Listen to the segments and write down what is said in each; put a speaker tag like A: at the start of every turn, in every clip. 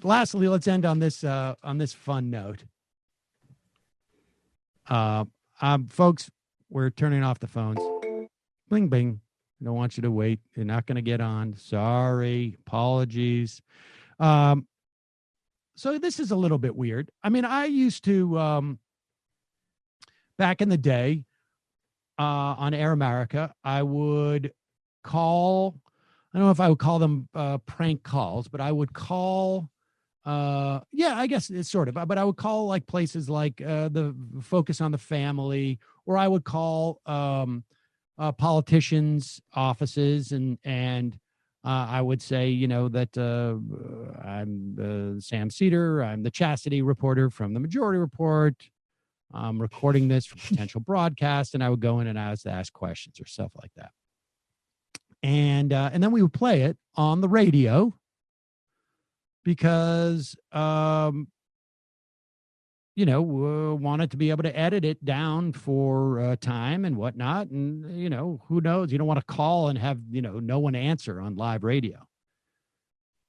A: lastly, let's end on this fun note. Folks, we're turning off the phones. Bing, bing. I don't want you to wait. You're not going to get on. Sorry. Apologies. So this is a little bit weird. I mean, I used to, back in the day, on Air America, I would call, I don't know if I would call them prank calls, but I would call, I guess it's sort of, but I would call like places like the Focus on the Family, or I would call politicians' offices, and I would say, that I'm Sam Seder, I'm the chastity reporter from the Majority Report. I'm recording this for potential broadcast, and I would go in and ask questions or stuff like that. And then we would play it on the radio because, wanted to be able to edit it down for time and whatnot. And, who knows? You don't want to call and have, no one answer on live radio.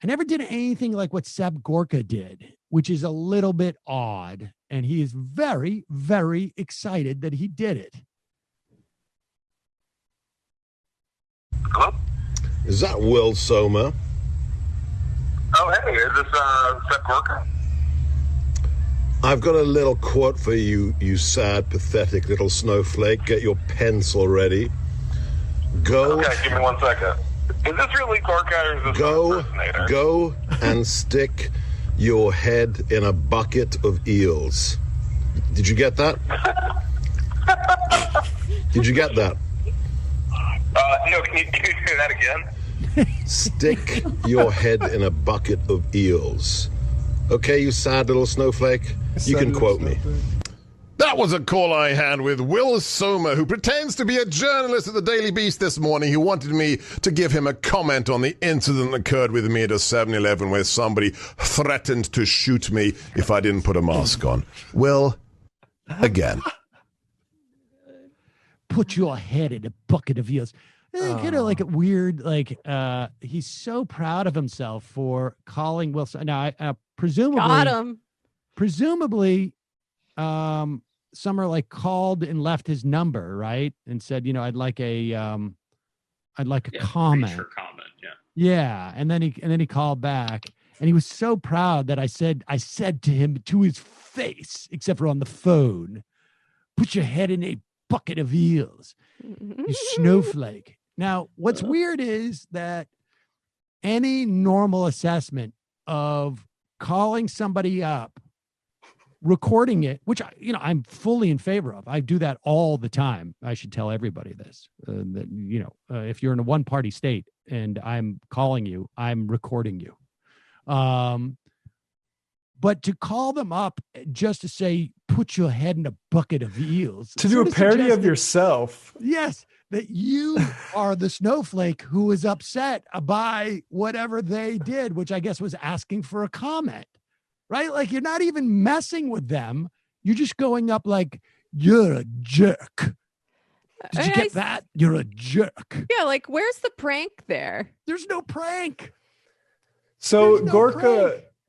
A: I never did anything like what Seb Gorka did, which is a little bit odd. And he is very, very excited that he did it.
B: Hello?
C: Is that Will Sommer?
B: Oh, hey, is this Seb Gorka?
C: I've got a little quote for you, you sad, pathetic little snowflake. Get your pencil ready. Go.
B: Okay, give me 1 second. Is this really Gorka or is this an impersonator?
C: Go and stick your head in a bucket of eels. Did you get that? Did you get that?
B: No, can you do that again?
C: Stick your head in a bucket of eels. Okay, you sad little snowflake? You can quote me.
D: That was a call I had with Will Sommer, who pretends to be a journalist at the Daily Beast this morning, who wanted me to give him a comment on the incident that occurred with me at a 7-Eleven where somebody threatened to shoot me if I didn't put a mask on. Will, again.
A: Put your head in a bucket of eels. Kind of like a weird, he's so proud of himself for calling Wilson. Now, presumably,
E: got him.
A: Presumably, Summer called and left his number, right, and said, I'd like a comment.
F: Sure comment, yeah.
A: Yeah, and then he called back, and he was so proud that I said to him to his face, except for on the phone, put your head in a bucket of eels, you snowflake. Now, what's weird is that any normal assessment of calling somebody up, recording it, which I'm fully in favor of. I do that all the time. I should tell everybody this. That if you're in a one-party state and I'm calling you, I'm recording you. But to call them up just to say, put your head in a bucket of eels.
G: To do a parody of yourself.
A: Yes, that you are the snowflake who is upset by whatever they did, which I guess was asking for a comment, right? Like you're not even messing with them. You're just going up like, you're a jerk. Did you get that? You're a jerk.
E: Yeah, where's the prank there?
A: There's no prank.
G: So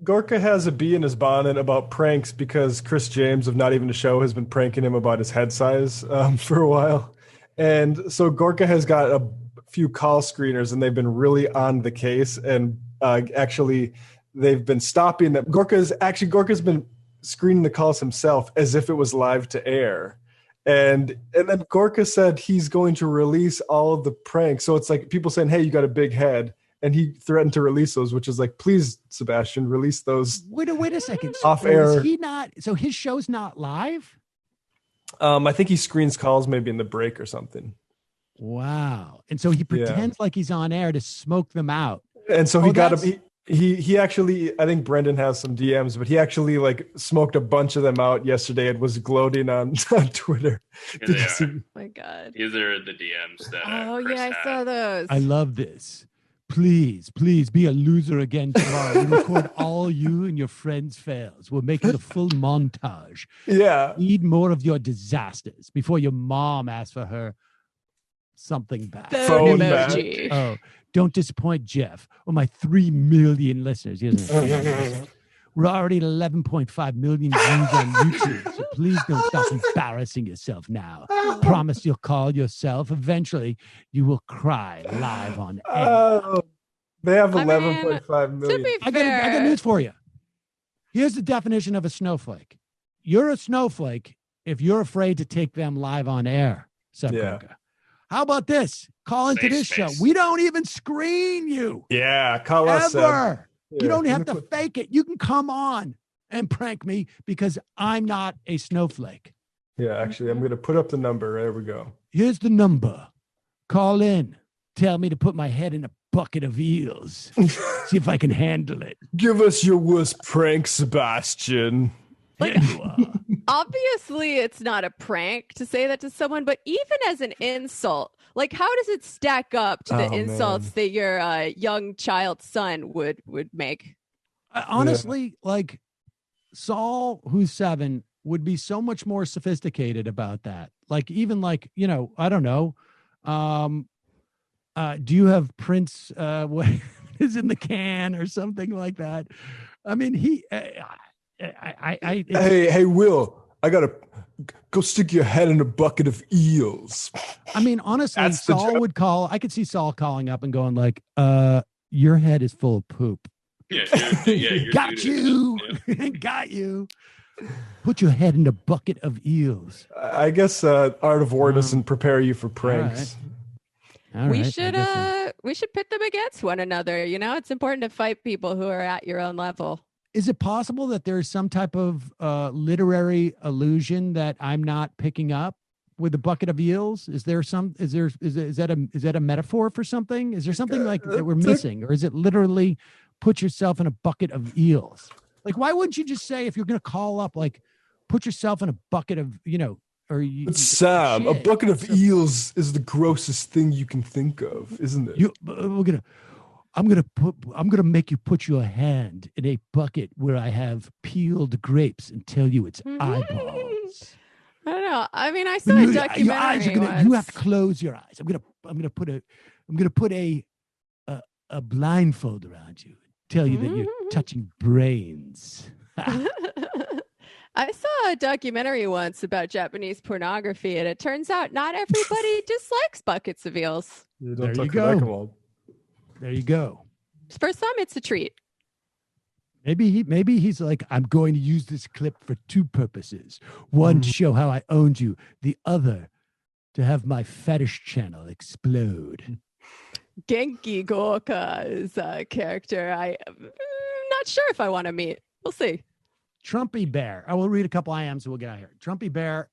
G: Gorka has a bee in his bonnet about pranks because Chris James of Not Even a Show has been pranking him about his head size for a while. And so Gorka has got a few call screeners and they've been really on the case. And actually, they've been stopping them. Gorka's been screening the calls himself as if it was live to air. And then Gorka said he's going to release all of the pranks. So it's like people saying, hey, you got a big head. And he threatened to release those, which is like, please, Sebastian, release those.
A: Wait a second.
G: Off air.
A: Is he not? So his show's not live?
G: I think he screens calls maybe in the break or something.
A: Wow. And so he pretends like he's on air to smoke them out.
G: And so he actually, I think Brendan has some DMs, but he actually smoked a bunch of them out yesterday and was gloating on Twitter.
E: Oh my God.
F: These are the DMs that
E: Chris
F: had.
E: I saw those.
A: I love this. Please be a loser again tomorrow. We record all you and your friends' fails. We're making a full montage.
G: Yeah.
A: Need more of your disasters before your mom asks for her something back.
E: Phone emoji.
A: Oh, Don't disappoint Jeff or my 3 million listeners. He doesn't have 3 million listeners. We're already at 11.5 million views on YouTube, so please don't stop embarrassing yourself now. Promise you'll call yourself. Eventually, you will cry live on air.
G: They have
E: I mean,
G: 11.5 million.
E: To be
A: I
E: fair,
A: got news for you. Here's the definition of a snowflake. You're a snowflake if you're afraid to take them live on air, said Gorka. How about this? Call into this show. We don't even screen you.
G: Yeah, call us.
A: Ever. You don't have to fake it. You can come on and prank me because I'm not a snowflake.
G: Yeah, actually, I'm going to put up the number. There we go.
A: Here's the number. Call in. Tell me to put my head in a bucket of eels. See if I can handle it.
G: Give us your worst prank, Sebastian.
E: Like, obviously, it's not a prank to say that to someone, but even as an insult, like, how does it stack up to the insults that your young child's son would make?
A: Honestly, like, Saul, who's 7, would be so much more sophisticated about that. Like, even like, you know, I don't know. Do you have Prince what is in the can or something like that? I mean,
G: Hey, Will, I gotta go stick your head in a bucket of eels.
A: I mean, honestly, Saul would call. I could see Saul calling up and going like, your head is full of poop.
F: Yeah,
A: got you. Got you. Put your head in a bucket of eels.
G: I guess Art of War doesn't prepare you for pranks.
A: All right.
E: We should pit them against one another. You know, it's important to fight people who are at your own level.
A: Is it possible that there's some type of literary allusion that I'm not picking up with a bucket of eels? Is that a metaphor for something? Is there something like that we're missing, or is it literally put yourself in a bucket of eels? Like, why wouldn't you just say, if you're going to call up, like, put yourself in a bucket of, you know, or you?
G: But Sam, a bucket of eels is the grossest thing you can think of, isn't it?
A: I'm gonna make you put your hand in a bucket where I have peeled grapes and tell you it's eyeballs.
E: I don't know. I mean, I saw a documentary.
A: Your eyes are gonna. You have to close your eyes. I'm gonna put a blindfold around you. Tell you that you're touching brains.
E: I saw a documentary once about Japanese pornography, and it turns out not everybody dislikes buckets of eels.
G: There you go.
A: There you go.
E: For some, it's a treat.
A: Maybe he's like, I'm going to use this clip for 2 purposes. One, to show how I owned you. The other, to have my fetish channel explode.
E: Genki Gorka is a character I'm not sure if I want to meet. We'll see.
A: Trumpy Bear. I will read a couple IMs and we'll get out of here. Trumpy Bear